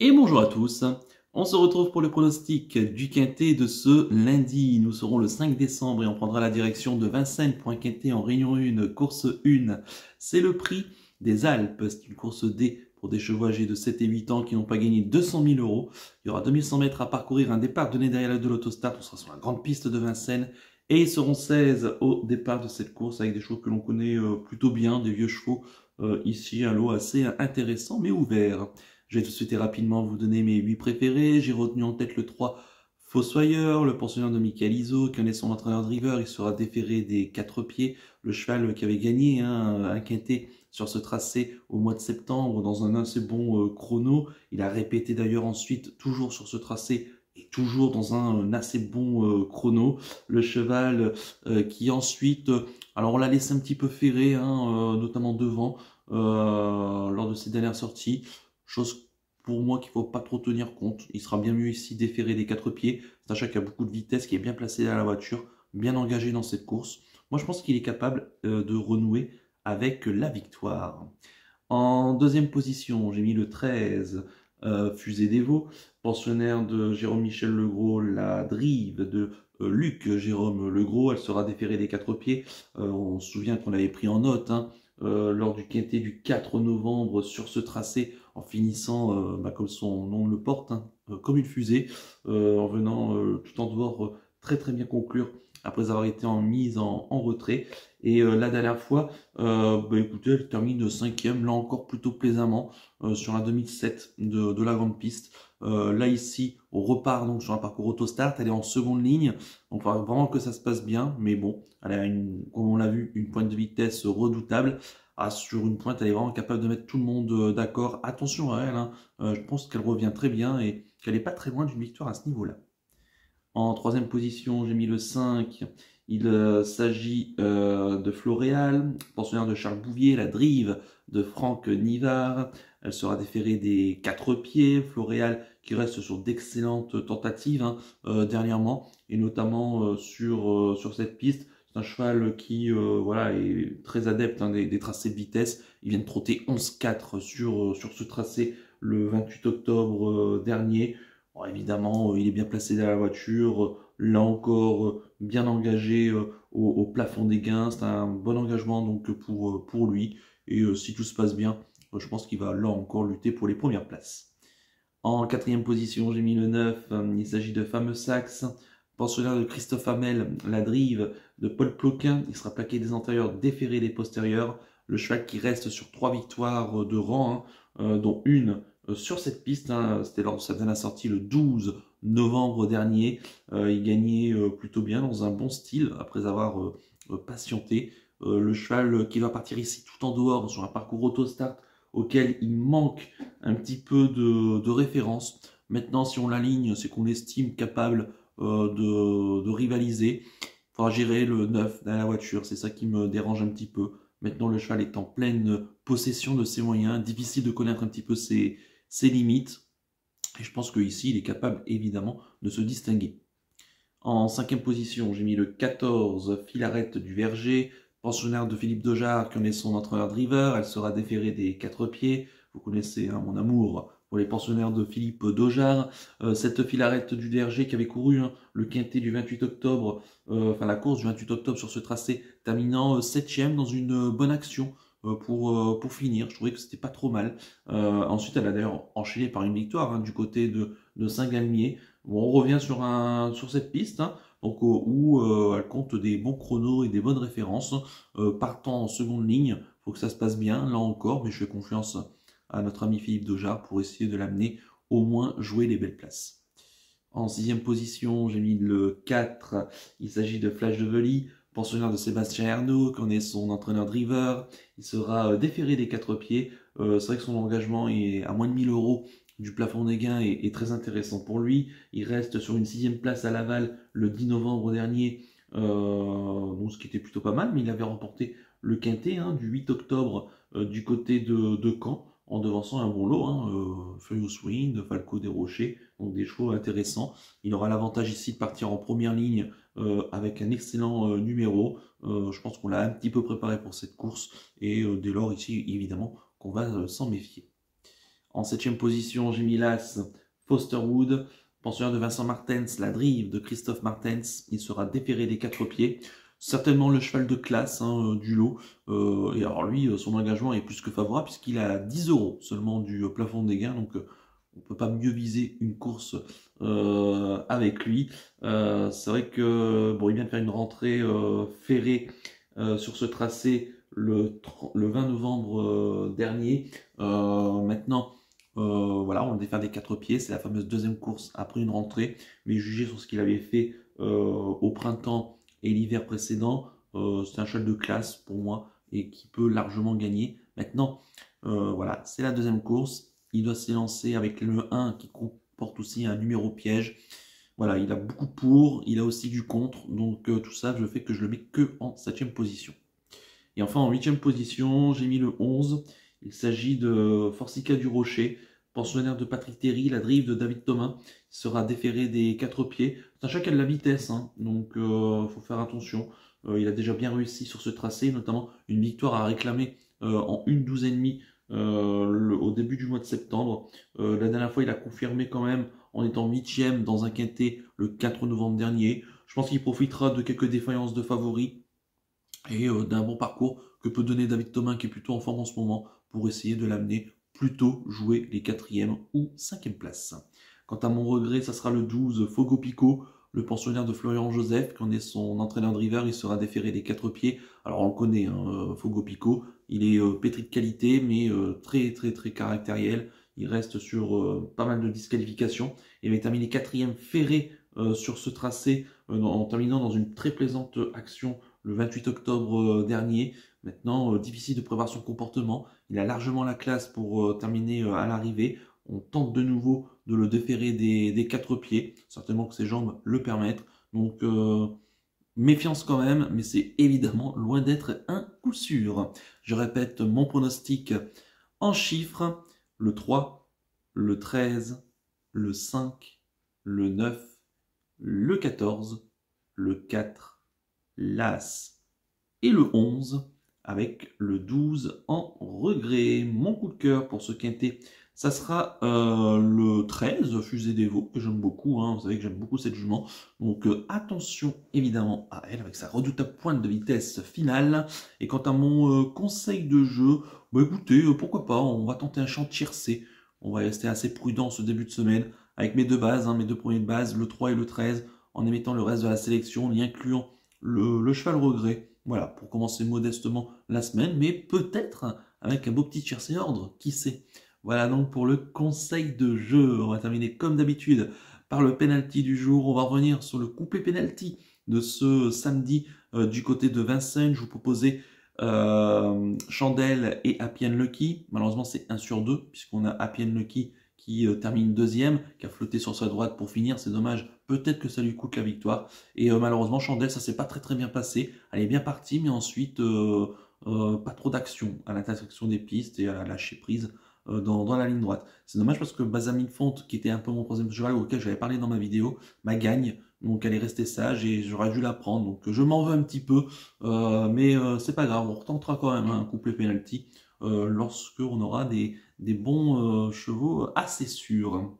Et bonjour à tous, on se retrouve pour le pronostic du Quintet de ce lundi. Nous serons le 5 décembre et on prendra la direction de Vincennes, point Quintet en Réunion 1, course 1. C'est le prix des Alpes, c'est une course D pour des chevaux âgés de 7 et 8 ans qui n'ont pas gagné 200 000 euros. Il y aura 2100 mètres à parcourir, un départ donné derrière la de l'autostart, on sera sur la grande piste de Vincennes. Et ils seront 16 au départ de cette course avec des chevaux que l'on connaît plutôt bien, des vieux chevaux. Ici un lot assez intéressant mais ouvert. Je vais tout de suite et rapidement vous donner mes 8 préférés. J'ai retenu en tête le 3 Fossoyeur, le pensionnaire de Michael Iso, qui en est son entraîneur driver. Il sera déféré des 4 pieds. Le cheval qui avait gagné un quintet sur ce tracé au mois de septembre dans un assez bon chrono. Il a répété d'ailleurs ensuite toujours sur ce tracé et toujours dans un assez bon chrono. Le cheval qui ensuite, alors on l'a laissé un petit peu ferré, notamment devant lors de ses dernières sorties. Chose pour moi qu'il ne faut pas trop tenir compte. Il sera bien mieux ici déféré des 4 pieds. C'est un chat qui a beaucoup de vitesse, qui est bien placé à la voiture, bien engagé dans cette course. Moi, je pense qu'il est capable de renouer avec la victoire. En deuxième position, j'ai mis le 13, Fusée des Veaux, pensionnaire de Jérôme Michel Legros, la drive de Luc Jérôme Legros. Elle sera déférée des 4 pieds. On se souvient qu'on l'avait pris en note lors du quintet du 4 novembre sur ce tracé, en finissant, comme son nom le porte, comme une fusée, en venant tout en dehors très très bien conclure après avoir été en mise en retrait. Et la dernière fois, écoutez, elle termine 5e, là encore plutôt plaisamment, sur la 2007 de la grande piste. Là ici, on repart donc sur un parcours autostart, elle est en seconde ligne, donc il faudra vraiment que ça se passe bien, mais bon, elle a comme on l'a vu, une pointe de vitesse redoutable. Sur une pointe, elle est vraiment capable de mettre tout le monde d'accord. Attention à elle, je pense qu'elle revient très bien et qu'elle n'est pas très loin d'une victoire à ce niveau-là. En troisième position, j'ai mis le 5. Il s'agit de Floréal, pensionnaire de Charles Bouvier, la drive de Franck Nivard. Elle sera déférée des 4 pieds. Floréal qui reste sur d'excellentes tentatives dernièrement, et notamment sur cette piste. C'est un cheval qui est très adepte des tracés de vitesse. Il vient de trotter 11,4 sur ce tracé le 28 octobre dernier. Bon, évidemment, il est bien placé dans la voiture, là encore bien engagé au plafond des gains. C'est un bon engagement donc pour lui. Et si tout se passe bien, je pense qu'il va là encore lutter pour les premières places. En quatrième position, j'ai mis le 9. Il s'agit de Fameux Saxe, pensionnaire de Christophe Hamel, la drive de Paul Ploquin. Il sera plaqué des antérieurs, déféré des postérieurs. Le cheval qui reste sur 3 victoires de rang, dont une sur cette piste. C'était lors de sa dernière sortie le 12 novembre dernier. Il gagnait plutôt bien dans un bon style après avoir patienté. Le cheval qui va partir ici tout en dehors sur un parcours autostart auquel il manque un petit peu de référence. Maintenant, si on l'aligne, c'est qu'on l'estime capable de rivaliser. Il faudra gérer le 9 dans la voiture, c'est ça qui me dérange un petit peu. Maintenant, le cheval est en pleine possession de ses moyens, difficile de connaître un petit peu ses limites. Et je pense qu'ici, il est capable évidemment de se distinguer. En cinquième position, j'ai mis le 14, Filarette du Verger, pensionnaire de Philippe Dojard, qui en est son entraîneur driver. Elle sera déférée des 4 pieds. Vous connaissez mon amour pour les pensionnaires de Philippe Dojard. Cette Filarette du Verger qui avait couru le quintet du 28 octobre, la course du 28 octobre sur ce tracé, terminant 7e dans une bonne action pour finir. Je trouvais que c'était pas trop mal. Ensuite, elle a d'ailleurs enchaîné par une victoire du côté de Saint-Galmier. Bon, on revient sur cette piste, donc, où elle compte des bons chronos et des bonnes références. Partant en seconde ligne, il faut que ça se passe bien, là encore, mais je fais confiance à notre ami Philippe Dojard pour essayer de l'amener au moins jouer les belles places. En sixième position, j'ai mis le 4, il s'agit de Flash de Vely, pensionnaire de Sébastien Ernaud, qui en est son entraîneur driver. Il sera déféré des 4 pieds. C'est vrai que son engagement est à moins de 1000 euros du plafond des gains est très intéressant pour lui. Il reste sur une 6e place à Laval le 10 novembre dernier, donc ce qui était plutôt pas mal, mais il avait remporté le quintet du 8 octobre du côté de Caen, en devançant un bon lot, Furious Wind, Falco des Rochers, donc des chevaux intéressants. Il aura l'avantage ici de partir en première ligne avec un excellent numéro. Je pense qu'on l'a un petit peu préparé pour cette course, et dès lors ici, évidemment, qu'on va s'en méfier. En 7e position, j'ai mis l'As Fosterwood. Pensionnaire de Vincent Martens, la Drive de Christophe Martens. Il sera déféré des 4 pieds. Certainement le cheval de classe du lot. Et alors lui, son engagement est plus que favorable puisqu'il a 10 € seulement du plafond des gains. Donc on ne peut pas mieux viser une course avec lui. C'est vrai que bon, il vient de faire une rentrée ferrée sur ce tracé le 20 novembre dernier. Maintenant, voilà, on le défère des 4 pieds. C'est la fameuse deuxième course après une rentrée. Mais jugé sur ce qu'il avait fait au printemps et l'hiver précédent, c'est un cheval de classe pour moi et qui peut largement gagner. Maintenant, voilà, c'est la deuxième course. Il doit s'élancer avec le 1 qui comporte aussi un numéro piège. Voilà, il a beaucoup pour, il a aussi du contre. Donc tout ça, je fais que je le mets que en 7e position. Et enfin, en 8e position, j'ai mis le 11. Il s'agit de Forsica du Rocher, pensionnaire de Patrick Terry, la Drive de David Thomas. Il sera déféré des 4 pieds. C'est un chat qui a de la vitesse, hein, donc il faut faire attention. Il a déjà bien réussi sur ce tracé, notamment une victoire à réclamer en 1,12,5 au début du mois de septembre. La dernière fois, il a confirmé quand même en étant 8e dans un quintet le 4 novembre dernier. Je pense qu'il profitera de quelques défaillances de favoris et d'un bon parcours que peut donner David Thomas, qui est plutôt en forme en ce moment, pour essayer de l'amener plutôt jouer les 4e ou 5e places. Quant à mon regret, ça sera le 12, Fogo Pico, le pensionnaire de Florian Joseph, qui en est son entraîneur driver. Il sera déféré des 4 pieds. Alors on le connaît, hein, Fogo Pico, il est pétri de qualité, mais très caractériel. Il reste sur pas mal de disqualifications. Il avait terminé 4e ferré sur ce tracé, en terminant dans une très plaisante action le 28 octobre dernier. Maintenant, difficile de prévoir son comportement. Il a largement la classe pour terminer à l'arrivée. On tente de nouveau de le déférer des 4 pieds. Certainement que ses jambes le permettent. Donc, méfiance quand même, mais c'est évidemment loin d'être un coup sûr. Je répète mon pronostic en chiffres. Le 3, le 13, le 5, le 9, le 14, le 4, l'As et le 11, avec le 12 en regret. Mon coup de cœur pour ce quintet, ça sera le 13, Fusée des Veaux, que j'aime beaucoup, hein. Vous savez que j'aime beaucoup cette jument. Donc attention évidemment à elle, avec sa redoutable pointe de vitesse finale. Et quant à mon conseil de jeu, bah écoutez, pourquoi pas, on va tenter un champ tiercé. On va rester assez prudent ce début de semaine, avec mes deux bases, hein, mes deux premières bases, le 3 et le 13, en émettant le reste de la sélection, en y incluant le cheval regret. Voilà, pour commencer modestement la semaine, mais peut-être avec un beau petit tiercé ordre, qui sait. Voilà donc pour le conseil de jeu. On va terminer comme d'habitude par le penalty du jour. On va revenir sur le coupé penalty de ce samedi du côté de Vincennes. Je vous proposais Chandelle et Happy and Lucky. Malheureusement, c'est 1 sur 2, puisqu'on a Happy and Lucky qui termine deuxième, qui a flotté sur sa droite pour finir. C'est dommage, peut-être que ça lui coûte la victoire. Et malheureusement, Chandelle, ça s'est pas très bien passé. Elle est bien partie, mais ensuite, pas trop d'action à l'intersection des pistes et à la lâcher prise dans la ligne droite. C'est dommage parce que Basamine Fonte, qui était un peu mon troisième cheval auquel j'avais parlé dans ma vidéo, gagne. Donc elle est restée sage et j'aurais dû la prendre. Donc je m'en veux un petit peu, mais c'est pas grave, on retentera quand même un couplet penalty lorsque on aura des bons chevaux assez sûrs.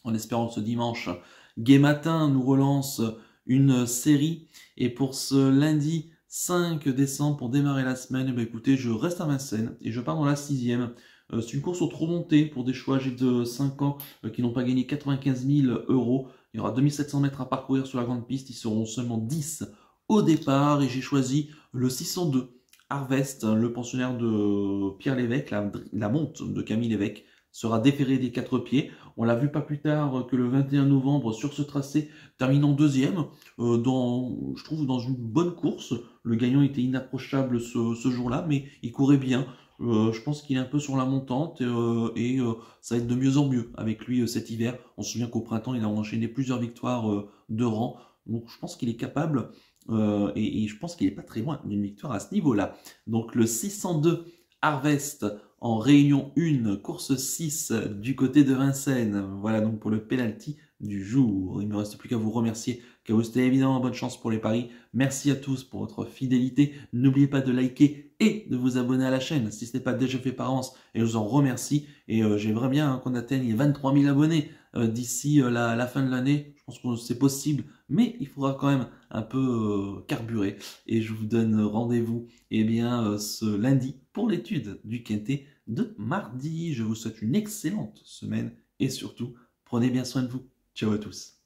En espérant que ce dimanche, Gai Matin nous relance une série. Et pour ce lundi 5 décembre, pour démarrer la semaine, écoutez, je reste à Vincennes et je pars dans la 6e. C'est une course au trop monté pour des chevaux âgés de 5 ans qui n'ont pas gagné 95 000 €. Il y aura 2700 mètres à parcourir sur la grande piste. Ils seront seulement 10 au départ. Et j'ai choisi le 602 Harvest, le pensionnaire de Pierre Lévesque, la monte de Camille Lévesque, sera déféré des 4 pieds. On l'a vu pas plus tard que le 21 novembre sur ce tracé, terminant deuxième, je trouve dans une bonne course. Le gagnant était inapprochable ce jour-là, mais il courait bien. Je pense qu'il est un peu sur la montante et ça va être de mieux en mieux avec lui cet hiver. On se souvient qu'au printemps, il a enchaîné plusieurs victoires de rang. Donc je pense qu'il est capable et je pense qu'il n'est pas très loin d'une victoire à ce niveau-là. Donc le 602 Harvest en Réunion 1, course 6 du côté de Vincennes. Voilà donc pour le penalty du jour. Il ne me reste plus qu'à vous remercier, qu'à vous souhaiter évidemment bonne chance pour les paris. Merci à tous pour votre fidélité. N'oubliez pas de liker et de vous abonner à la chaîne si ce n'est pas déjà fait par avance. Et je vous en remercie. Et j'aimerais bien qu'on atteigne les 23 000 abonnés d'ici la fin de l'année. Je pense que c'est possible, mais il faudra quand même un peu carburer. Et je vous donne rendez-vous ce lundi pour l'étude du quintet de mardi. Je vous souhaite une excellente semaine et surtout, prenez bien soin de vous. Ciao à tous.